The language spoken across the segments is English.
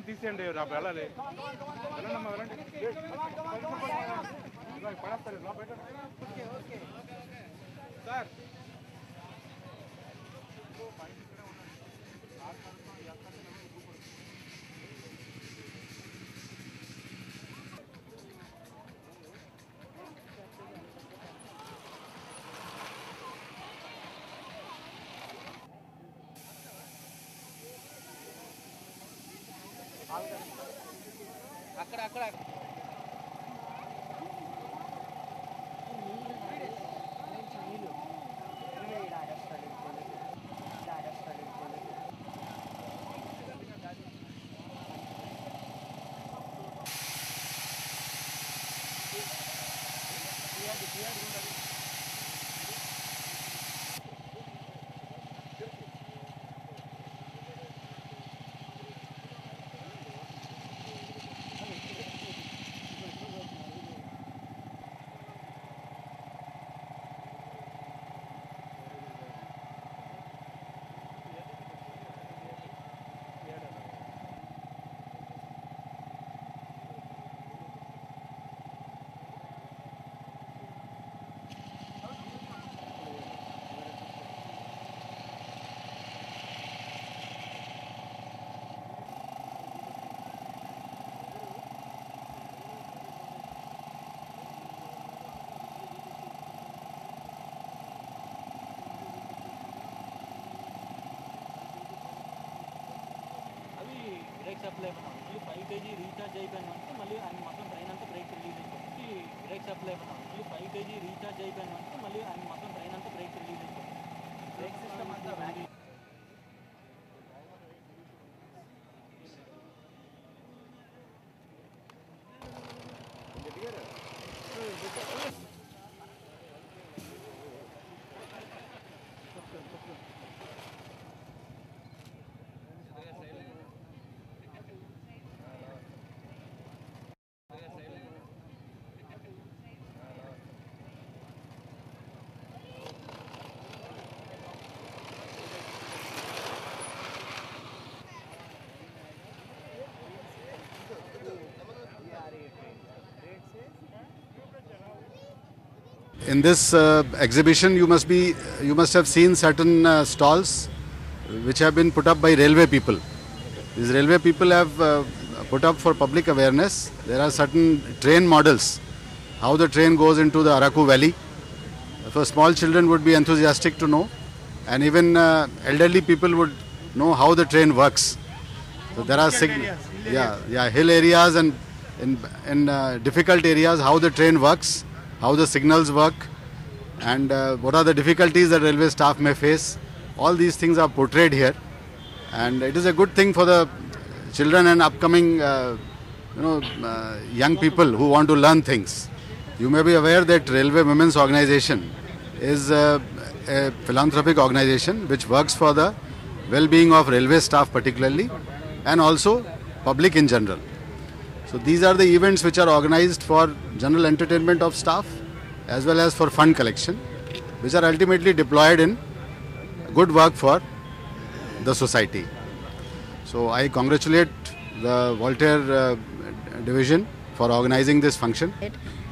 తీసేయండి వెళ్ళాలి వెళ్ళండమ్మా వెళ్ళండి పడేస్తారు సార్ అక్కడ అక్కడ సప్లై మళ్ళీ 5 kg రీఛార్జ్ అయిపోయిన మనకి మళ్ళీ ఆయన మొత్తం ట్రైన్ అంతా బ్రేక్ రిలీజ్ అయిపోతుంది బ్రేక్ సప్లై మళ్ళీ 5 kg రీఛార్జ్ అయిపోయిన మనకి మళ్ళీ ఆయన మొత్తం ట్రైన్ అంతా బ్రేక్ రిలీజ్ అయిపోతుంది బ్రేక్ సిస్టమ్ అంతా In this exhibition, you must have seen certain stalls which have been put up by railway people. These railway people have put up for public awareness. There are certain train models, how the train goes into the Araku Valley. So small children would be enthusiastic to know, and even elderly people would know how the train works. So there are hill areas and in difficult areas how the train works, how the signals work, and what are the difficulties that railway staff may face. All these things are portrayed here, and it is a good thing for the children and upcoming young people who want to learn things. You may be aware that Railway Women's Organization is a philanthropic organization which works for the well-being of railway staff particularly, and also public in general. So these are the events which are organized for general entertainment of staff as well as for fund collection, which are ultimately deployed in good work for the society. So I congratulate the Voltaire division for organizing this function.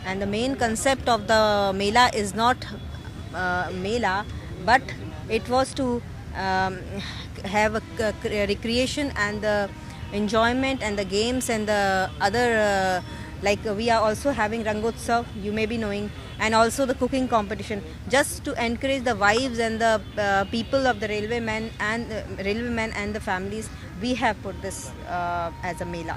And the main concept of the Mela is not Mela, but it was to have a recreation and the enjoyment and the games and the other like we are also having Rangotsav, you may be knowing, and also the cooking competition, just to encourage the wives and the people of the railwaymen and the families. We have put this as a Mela.